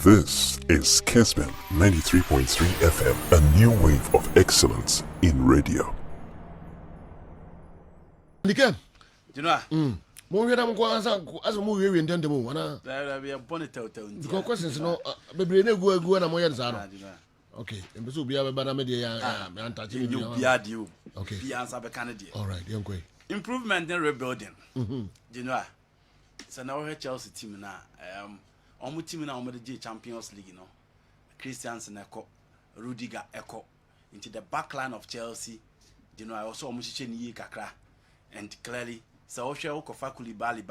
This is Kessben 93.3 FM, a new wave of excellence in radio. Nikem, you know, more than as a movie we intend to move. there be a bonnet total. The questions no, baby, go and I'm zara. Okay, and this will be a banana media and touching You be a deal. Okay, be answer the Canadian. all right, young way. Improvement in rebuilding. You know, so now we Chelsea team now. Almost team now with the Champions League, you know. Christiansen echo, Rudiger echo into the back line of Chelsea. You know, I also almost change kakra, and clearly, so Osha Okofa Koulibaly,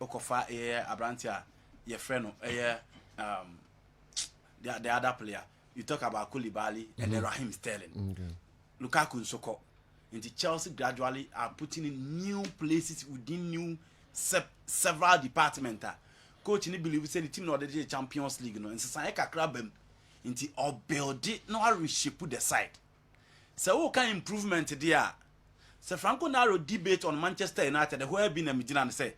Okofa Abrantia, your friend, the other player. You talk about Koulibaly and then Raheem Sterling. Lukaku and Soko. Into Chelsea gradually are putting in new places within new several departments. Coach ni believe say the team no the Champions League no nsa kakra bam nti or build it no reshape the side. So what kind improvement there? So Franco narrow debate on Manchester United where been a medina and say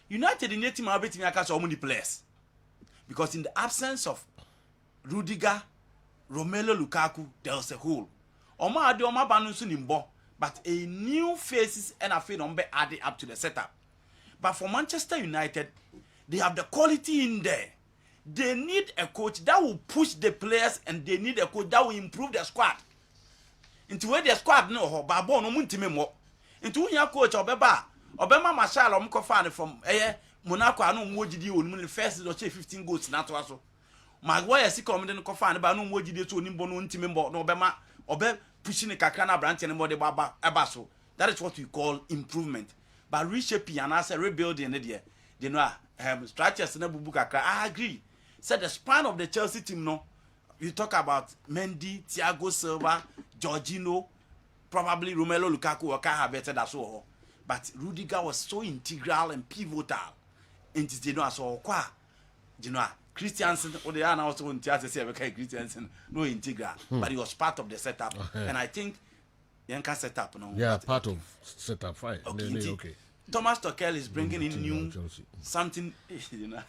United in team are betting aka so many players because in the absence of Rudiger, Romelu Lukaku, there was a hole. Oma ade oma banu so nimbo but a new faces and a feel on be added up to the setup. But for Manchester United, they have the quality in there. They need a coach that will push the players and they need a coach that will improve the squad. Into where the squad no babo no muntime mo. Into nya coach obema Marshall omkofane from Monaco anu mwojidi onum the first do 15 goals na to aso. Maguire si come den kofane ba no mwojidi to onimbo no ntime mbo no obema obe pushing the kakra na branch and mo de baba ebaso. That is what we call improvement. But reshaping and as a rebuilding there. You know, structures na bubu kakra. I agree. So the span of the Chelsea team, no, you talk about Mendy, Thiago Silva, Jorginho, probably Romelu Lukaku or Kai better as well. But Rudiger was so integral and pivotal. And you know, so you know, Christiansen, or the are also in Thiago say Christiansen, no integral, but he was part of the setup. Okay. And I think Yanka setup, no. Yeah, part of setup, fine. Okay. Thomas Tuchel is bringing in new something, you know.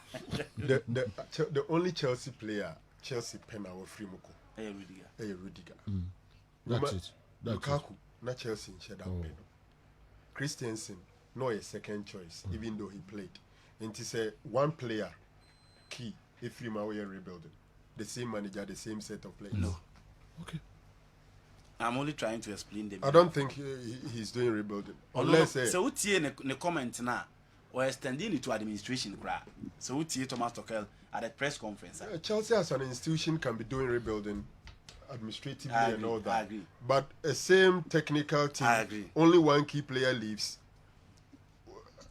the only Chelsea player, Chelsea penna or Frimoko. Rudiger. That's it. Lukaku, not Chelsea in Sheddown. Christiansen, no a second choice, even though he played. And to say one player, key, if you are rebuilding. The same manager, the same set of players. No. Okay. I'm only trying to explain them. I don't think he's doing rebuilding. Unless so what in the comment now or extending it to administration crowd. So what Thomas Tuchel at the press conference. Chelsea as an institution can be doing rebuilding administratively and all that. I agree. But a same technical team, only one key player leaves.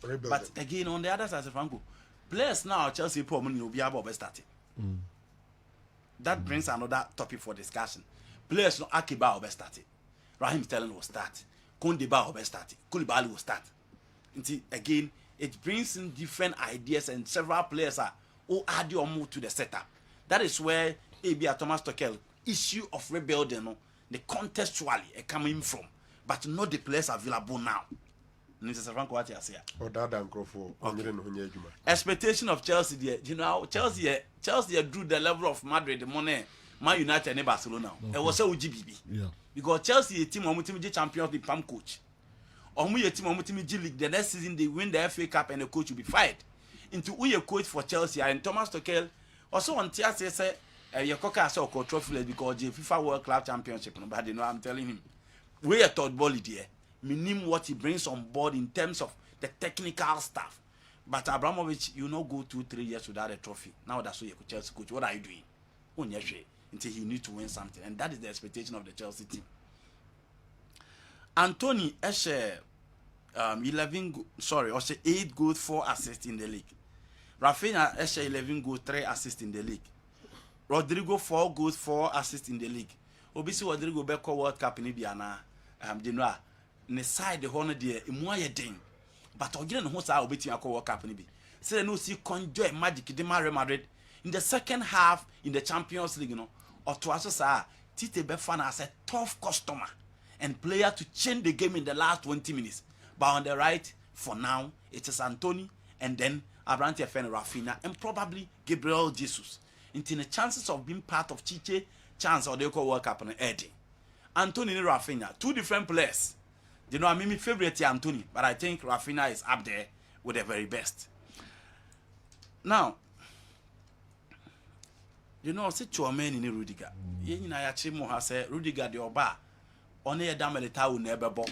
Rebuilding. But again, on the other side, Franco, players now Chelsea probably will be about starting. That brings another topic for discussion. Players no Akiba will be starting. Raheem Sterling will start. Kondeba will be starting. Koulibaly will start. Again, it brings in different ideas and several players are add your move to the setup. That is where Thomas Tuchel issue of rebuilding, the contextually coming from, but not the players available now. Expectation of Chelsea, there, you know, Chelsea drew the level of Madrid, the money. Man United and Barcelona. It was a UGBB. Yeah. Because Chelsea a team on the Champions League PAM coach. Or we a team on the G League. The next season they win the FA Cup and the coach will be fired. Into we a coach for Chelsea and Thomas Tuchel also on Chelsea say your coca so called trophy because the FIFA World Club Championship. But you know I'm telling him we a third ball there. Meaning what he brings on board in terms of the technical stuff. But Abramovich, you know, go 2-3 years without a trophy. Now that's what you Chelsea coach. What are you doing? On your share. Until he need to win something, and that is the expectation of the Chelsea team. Anthony Eshe 8 goals, 4 assists in the league. Rafinha Eshe 11 goals, 3 assists in the league. Rodrigo 4 goals, 4 assists in the league. Obviously Rodrigo Beko World Cup in Ibiana. Denwa ne side the honor there imuaye den. But ogire no ho sa obeti akọ World Cup ni bi. Say no see conjure magic de Real Madrid in the second half in the Champions League, you know. Or to us, Tite Befana as a tough customer and player to change the game in the last 20 minutes. But on the right, for now, it is Anthony and then Abrante Fen Rafinha and probably Gabriel Jesus. Into the chances of being part of Chiche chance or they call World Cup and Eddie. Anthony and Rafinha, two different players. You know, I mean, my favorite is Anthony, but I think Rafinha is up there with the very best. Now, you know, say Chouameni ni Rudiger. Yen na yachi mo ha say Rudiger de oba. One ye dameleta wo na ebebo.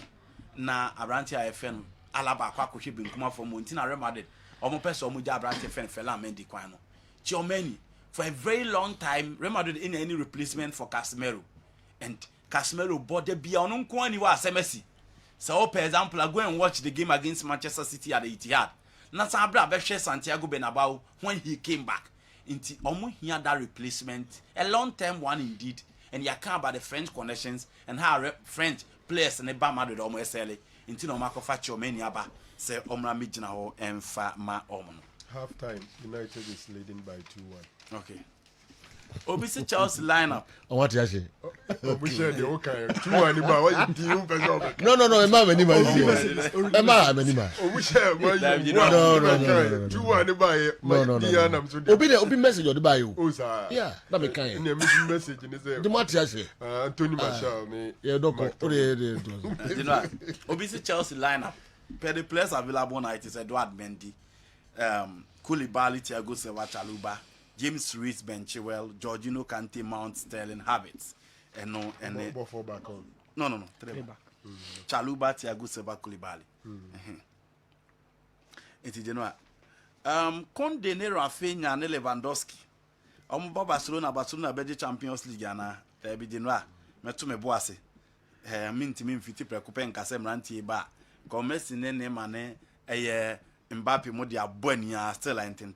Na Abranti AFN Alaba kwa kohwe benkuma for Monti na Real Madrid. Omo pese omo ja Abranti AFN Fela Mendy kwan no. Chouameni for a very long time Real Madrid in any replacement for Casemiro. And Casemiro body bia ono nko ani wa asemesi. So for example, I go and watch the game against Manchester City at the Etihad. Na sa bra be hwe Santiago Bernabeu when he came back. Inti omo here that replacement, a long-term one indeed, and you can't about the French connections and how French players and the Bama Madrid omo SLA. Inti no mako fa Chouameni aba say omra mijina ho emfa ma omo. Half time, United is leading by 2-1. Okay. Obisi Chelsea lineup. On what you say? We said the okay. 2-1 ba what you do person. No, Emma Menima. Emma Menima. We said No. 2-1 ba. No. Obi message or the buy you. Oh sir. Yeah, that me kind. In the message in say. The what you say? Anthony Marshall me. Yeah, don't go. You know, Obisi Chelsea lineup. Per the players available now it is Edouard Mendy, Koulibaly, Thiago Silva, Chaluba, James Reese, Ben Chilwell, Jorginho Kante, Mount, Sterling, Havertz, and no, and four back on. No, three back. Chaluba, Thiago Silva, Koulibaly. It is general. Conde ne Rafinha ne Lewandowski. Barcelona be Champions League na be general. Metu me boase. Minti min fiti prekupe nkase mranti ba. Messi ne mane Mbappe mo dia bonia still in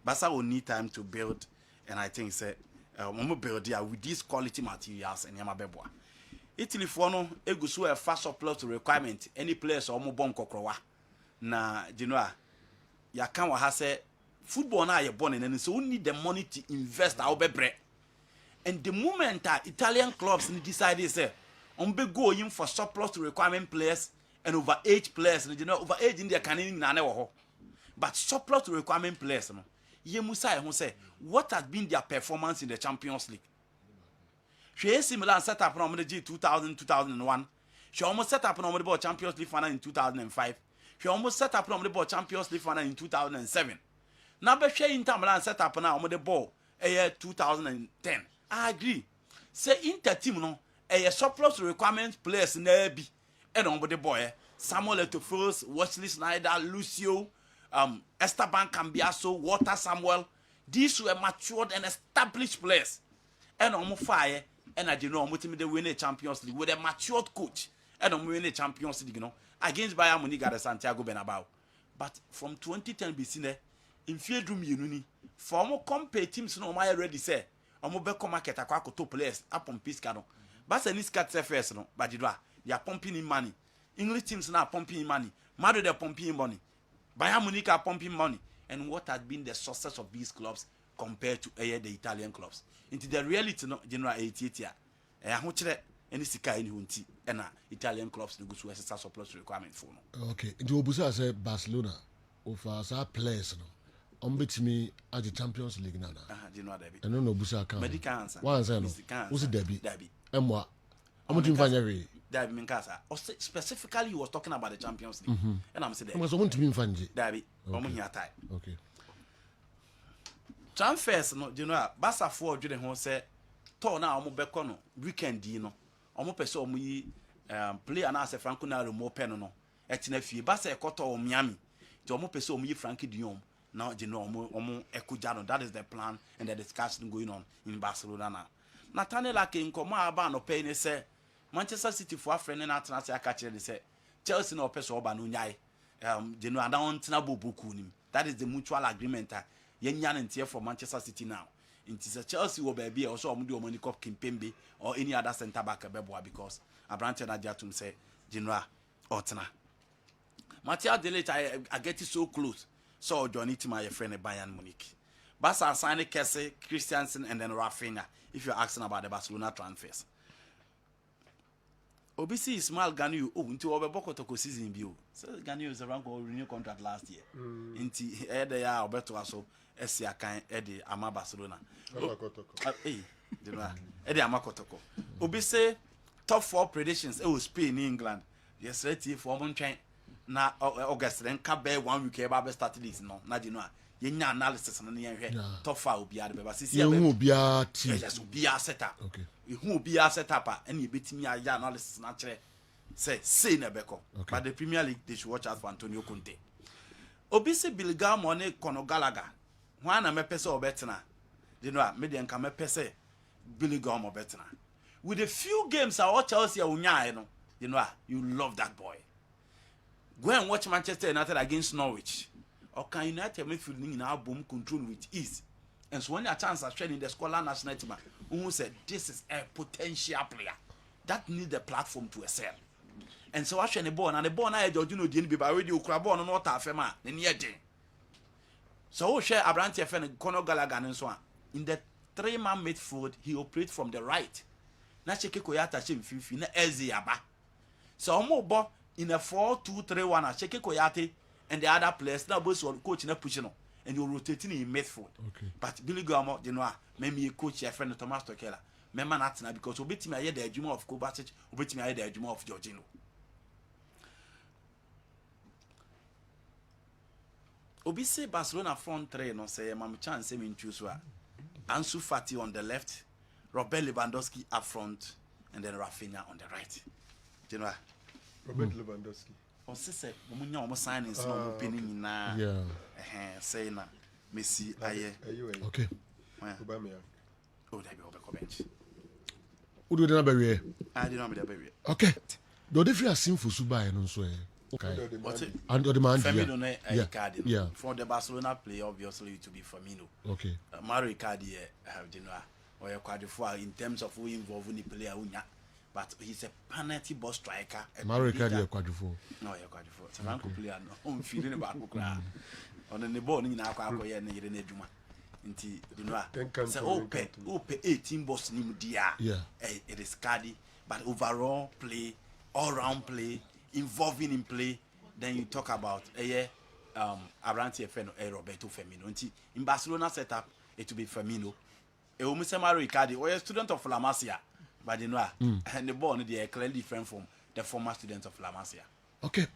Barca will need time to build, and I think say we build here with these quality materials and yama beboa. Italy for no egusu a fast surplus to requirement any players or mo bon kokrowa na genoa ya kan wa ha say football na you born and so we need the money to invest our bebre. And the moment that Italian clubs decided say on be going for surplus to requirement players and overage players, you know, overage in their canning na never. But surplus to requirement players, no. Ye Musa who say what has been their performance in the Champions League. She similar set up on the G 2000-2001. She almost set up on the Champions League final in 2005. She almost set up on the Champions League final in 2007. Now be she Inter Milan set up now on the ball year 2010. I agree. Say Inter team no a surplus to requirement players na be and on the boy Samuel Eto'o, Wesley Sneijder, Lucio, Esteban Cambiaso, Walter Samuel. These were matured and established players. And on fire, and I know they win a Champions League with a matured coach. And on win a Champions League, you know, against Bayern Munich at Santiago Bernabeu. But from 2010 BC, in Fiedrum Ununi, for more compare teams no my already say, on mobile market aqua two players up on Piscano. But any scat first, no, but they are pumping in money. English teams now pumping in money. Madrid are pumping in money. Bayern Munich are pumping money. And what has been the success of these clubs compared to the Italian clubs? Into the reality, no, General 88 year. Any sika any hunti and Italian clubs the go to surplus requirement for no. Okay. Into Obusa say Barcelona of our players no. Me at the Champions League nana. Do you know that? And no Obusa can. Medical answer. One answer no. Who's Debbie? Emwa. I'm doing fine. Dabi Minkasa. Specifically, he was talking about the Champions League. And I'm saying that. I want to be fine. Dabi, I'm here time. Okay. Transfers, no, you know, Barca for Jude Hon say, "To na omo beko no weekend yi no, omo pese omo yi play na ase Franco na mo pen no. Etina fie Barca ekoto o Miami. To omo pese omo yi Frankie de Jong. Now you know omo ekuja no. That is the plan and the discussion going on in Barcelona now. Nathaniel Laka nkoma aba no pay ne say Manchester City for friend na atena say aka kire say Chelsea na opese oba no nyai you know adon tena bobuku nim. That is the mutual agreement yenya ntie for Manchester City now. It is a Chelsea will be also omudu omoni cop Kimpembe or any other center back beboa because Abrante na jatum say General Otena. Matthias Delete I get it so close. So Johnny to my friend Bayern Munich. Barca signed Kessben, Christensen and then Rafinha. If you're asking about the Barcelona transfers. Obisi Ismail Ganu into Obeboko Toko season view. So Ganu is around for renew contract last year. Inti there Alberto also esia kan ede ama Barcelona Amakotoko. you know ede ama Kotoko obi say top 4 predictions e was Spain in England yes ready for mo ntwen na August then ka be 1 week e ba be start this no na di no a yenya analysis no yen hwe top 4 obi ade be ba sisi ye hu obi a ti yes obi a setup okay hu obi a setup and e betimi aya analysis na kire say na beko but the Premier League they should watch out for Antonio Conte obi say Bilga money Conor Gallagher why na me pese obetena you know me dey nka me pese Bilga mo betena with a few games I watch Chelsea unya no you know you love that boy go and watch Manchester United against Norwich or can United midfield ni na bomb control with ease and so when your chance are sharing in the Scotland national team who said this is a potential player that need the platform to excel and so watch the ball and the ball na you know the be already okra ball no ta afema na ne yede so we share Abrante FN Conor Gallagher and so on in the 3-man midfield he operates from the right na cheke koyata che mfifi na eze aba so omo bo in a 4-2-3-1 a cheke koyate and the other players now both coach na push no and you rotating in midfield but Billy Gilmore you know maybe coach your friend Thomas Tuchel member not na because obetimi aye the adwuma of Kovacic obetimi aye the adwuma of Jorginho obi say Barcelona front 3 no say mam chance say me choose wa Ansu Fati on the left Robert Lewandowski up front and then Rafinha on the right you know Robert Lewandowski o se omunya o signings no opening na say na Messi aye okay Aubameyang oh there be over bench udo de na be we I did not be there okay do de free asim fosu ba no so okay what and the man Firmino na card yeah for the Barcelona player obviously to be Firmino okay Mario Icardi you know or quadruple in terms of who involved in the player unya but he's a penalty box striker Mario Icardi quadruple no quadruple so rank player no on feeling about kukra on the ball ni na akwa ye na yire na adwuma nti you know say ope 18 boss ni mu dia it is Cardi but overall play all round play involving in play then you talk about Abrante FN Roberto Firmino nti in Barcelona setup it will be Firmino e o Mr. Mario Icardi or a student of La Masia but you know and the ball they are clearly different from the former students of La Masia okay